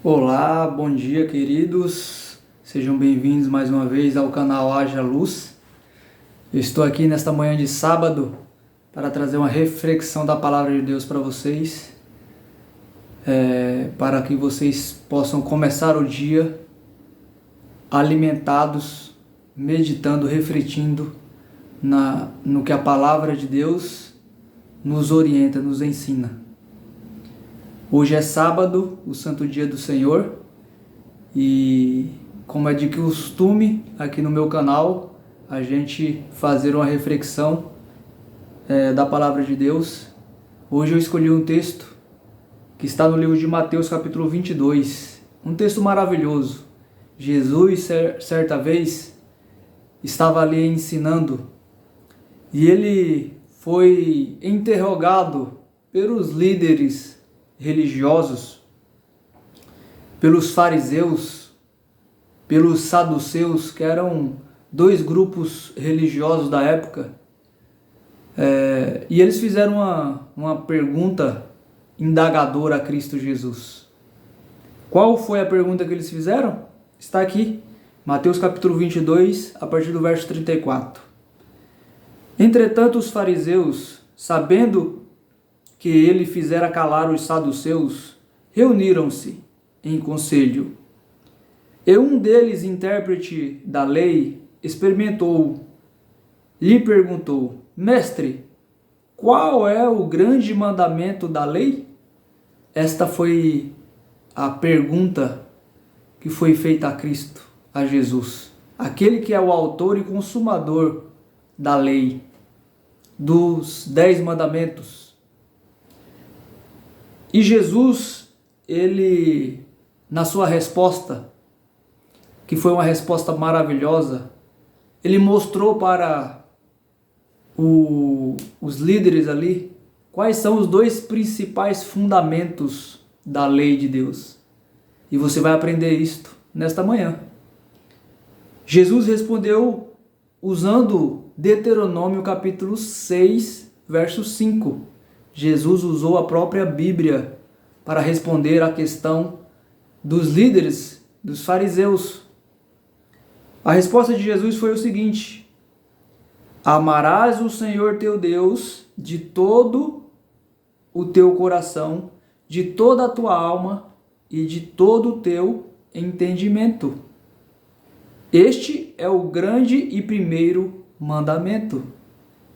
Olá, bom dia, queridos. Sejam bem-vindos mais uma vez ao canal Haja Luz. Eu estou aqui nesta manhã de sábado para trazer uma reflexão da palavra de Deus para vocês, para que vocês possam começar o dia alimentados, meditando, refletindo no que a palavra de Deus nos orienta, nos ensina. Hoje é sábado, o santo dia do Senhor, e como é de costume aqui no meu canal, a gente fazer uma reflexão da palavra de Deus. Hoje eu escolhi um texto que está no livro de Mateus capítulo 22, um texto maravilhoso. Jesus, certa vez, estava ali ensinando e ele foi interrogado pelos líderes religiosos, pelos fariseus, pelos saduceus, que eram dois grupos religiosos da época, e eles fizeram uma pergunta indagadora a Cristo Jesus. Qual foi a pergunta que eles fizeram? Está aqui, Mateus capítulo 22, a partir do verso 34. Entretanto, os fariseus, sabendo que ele fizera calar os saduceus, reuniram-se em conselho. E um deles, intérprete da lei, experimentou, lhe perguntou: Mestre, qual é o grande mandamento da lei? Esta foi a pergunta que foi feita a Cristo, a Jesus, aquele que é o autor e consumador da lei, dos 10 mandamentos. E Jesus, ele, na sua resposta, que foi uma resposta maravilhosa, ele mostrou para os líderes ali quais são os dois principais fundamentos da lei de Deus. E você vai aprender isto nesta manhã. Jesus respondeu usando Deuteronômio capítulo 6, verso 5. Jesus usou a própria Bíblia para responder à questão dos líderes, dos fariseus. A resposta de Jesus foi o seguinte: amarás o Senhor teu Deus de todo o teu coração, de toda a tua alma e de todo o teu entendimento. Este é o grande e primeiro mandamento.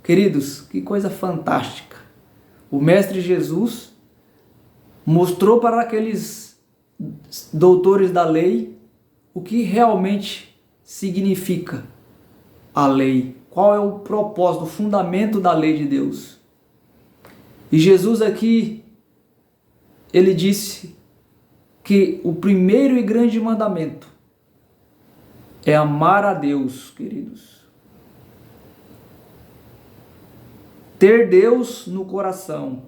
Queridos, que coisa fantástica! O Mestre Jesus mostrou para aqueles doutores da lei o que realmente significa a lei, qual é o propósito, o fundamento da lei de Deus. E Jesus aqui, ele disse que o primeiro e grande mandamento é amar a Deus, queridos. Ter Deus no coração.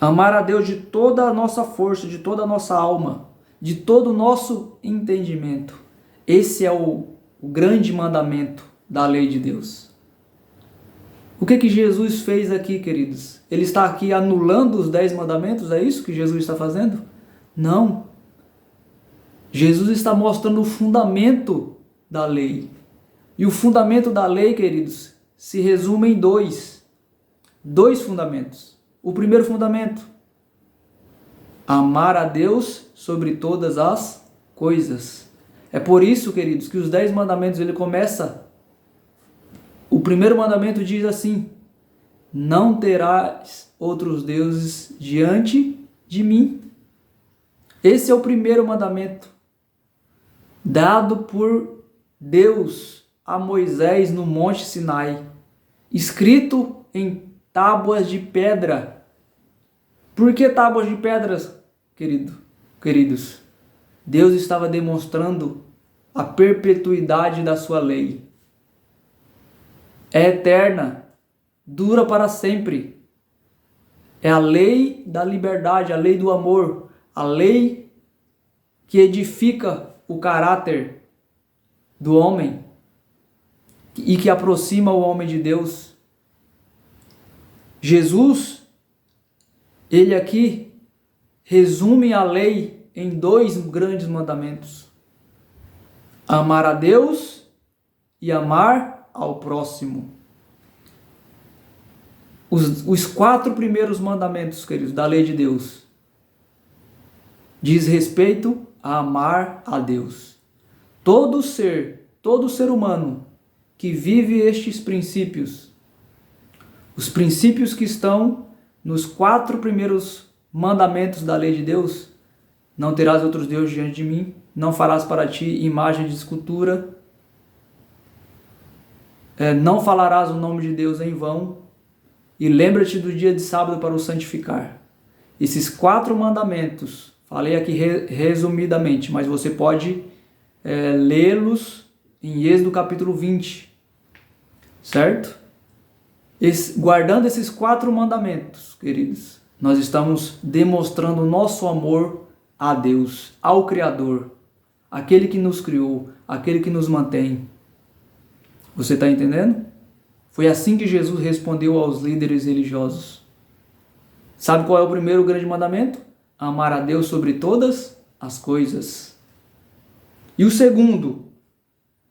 Amar a Deus de toda a nossa força, de toda a nossa alma, de todo o nosso entendimento. Esse é o grande mandamento da lei de Deus. O que Jesus fez aqui, queridos? Ele está aqui anulando os 10 mandamentos? É isso que Jesus está fazendo? Não. Jesus está mostrando o fundamento da lei. E o fundamento da lei, queridos, se resume em dois fundamentos. O primeiro fundamento: amar a Deus sobre todas as coisas. É por isso, queridos, que os 10 mandamentos, ele começa. O primeiro mandamento diz assim: não terás outros deuses diante de mim. Esse é o primeiro mandamento, dado por Deus a Moisés no Monte Sinai, escrito em tábuas de pedra. Por que tábuas de pedras, queridos? Deus estava demonstrando a perpetuidade da sua lei. É eterna, dura para sempre. É a lei da liberdade, a lei do amor, a lei que edifica o caráter do homem e que aproxima o homem de Deus. Jesus, ele aqui resume a lei em dois grandes mandamentos: amar a Deus e amar ao próximo. Os 4 primeiros mandamentos, queridos, da lei de Deus, diz respeito a amar a Deus. Todo ser humano que vive estes princípios, os princípios que estão nos 4 primeiros mandamentos da lei de Deus: não terás outros deuses diante de mim, não farás para ti imagem de escultura, não falarás o nome de Deus em vão, e lembra-te do dia de sábado para o santificar. Esses 4 mandamentos, falei aqui resumidamente, mas você pode lê-los em Êxodo capítulo 20, certo? Guardando esses 4 mandamentos, queridos, nós estamos demonstrando o nosso amor a Deus, ao Criador, aquele que nos criou, aquele que nos mantém. Você está entendendo? Foi assim que Jesus respondeu aos líderes religiosos. Sabe qual é o primeiro grande mandamento? Amar a Deus sobre todas as coisas. E o segundo,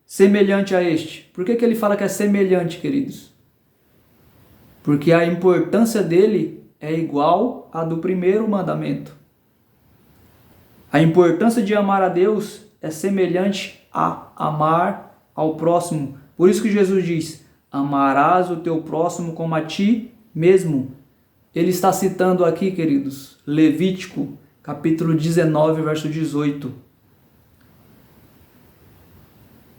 semelhante a este. Por que ele fala que é semelhante, queridos? Porque a importância dele é igual à do primeiro mandamento. A importância de amar a Deus é semelhante a amar ao próximo. Por isso que Jesus diz: amarás o teu próximo como a ti mesmo. Ele está citando aqui, queridos, Levítico, capítulo 19, verso 18.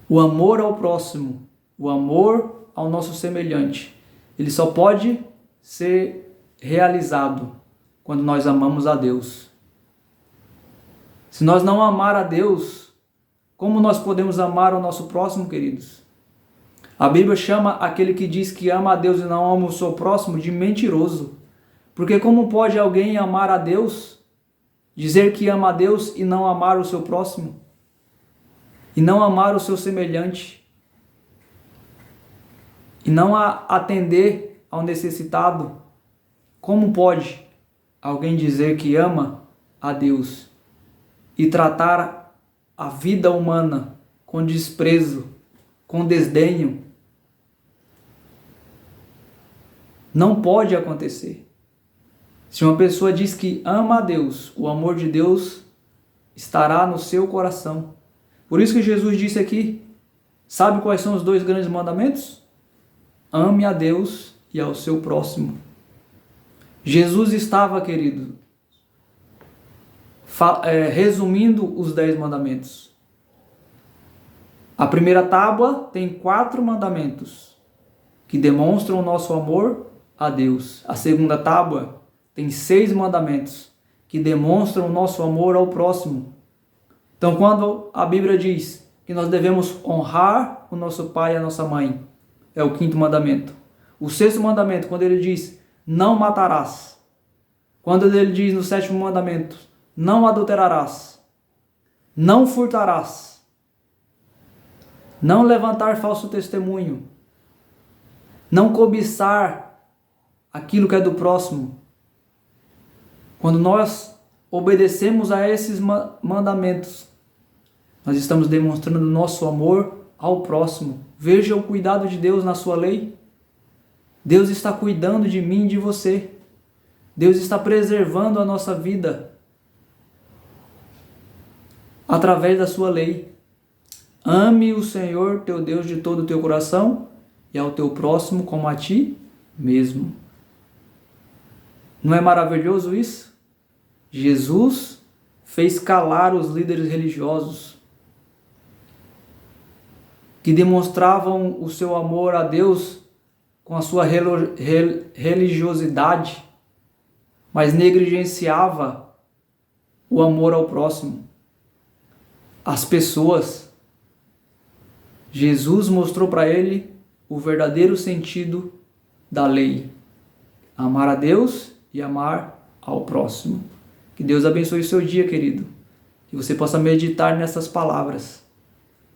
O amor ao próximo, o amor ao nosso semelhante, ele só pode ser realizado quando nós amamos a Deus. Se nós não amar a Deus, como nós podemos amar o nosso próximo, queridos? A Bíblia chama aquele que diz que ama a Deus e não ama o seu próximo de mentiroso. Porque como pode alguém amar a Deus, dizer que ama a Deus e não amar o seu próximo? E não amar o seu semelhante? E não atender ao necessitado? Como pode alguém dizer que ama a Deus e tratar a vida humana com desprezo, com desdenho? Não pode acontecer. Se uma pessoa diz que ama a Deus, o amor de Deus estará no seu coração. Por isso que Jesus disse aqui, sabe quais são os 2 grandes mandamentos? Ame a Deus e ao seu próximo. Jesus estava, querido, resumindo os 10 mandamentos. A primeira tábua tem 4 mandamentos que demonstram o nosso amor a Deus. A segunda tábua tem 6 mandamentos que demonstram o nosso amor ao próximo. Então, quando a Bíblia diz que nós devemos honrar o nosso pai e a nossa mãe, é o 5º mandamento. O 6º mandamento, quando ele diz, não matarás. Quando ele diz no 7º mandamento, não adulterarás. Não furtarás. Não levantar falso testemunho. Não cobiçar aquilo que é do próximo. Quando nós obedecemos a esses mandamentos, nós estamos demonstrando nosso amor ao próximo. Veja o cuidado de Deus na sua lei. Deus está cuidando de mim e de você. Deus está preservando a nossa vida através da sua lei. Ame o Senhor teu Deus de todo o teu coração e ao teu próximo como a ti mesmo. Não é maravilhoso isso? Jesus fez calar os líderes religiosos que demonstravam o seu amor a Deus com a sua religiosidade, mas negligenciava o amor ao próximo, as pessoas. Jesus mostrou para ele o verdadeiro sentido da lei: amar a Deus e amar ao próximo. Que Deus abençoe o seu dia, querido. Que você possa meditar nessas palavras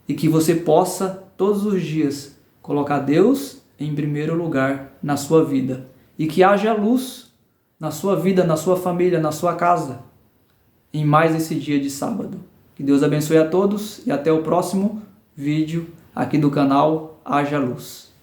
e que você possa, todos os dias, colocar Deus em primeiro lugar na sua vida. E que haja luz na sua vida, na sua família, na sua casa. em mais esse dia de sábado. Que Deus abençoe a todos e até o próximo vídeo aqui do canal Haja Luz.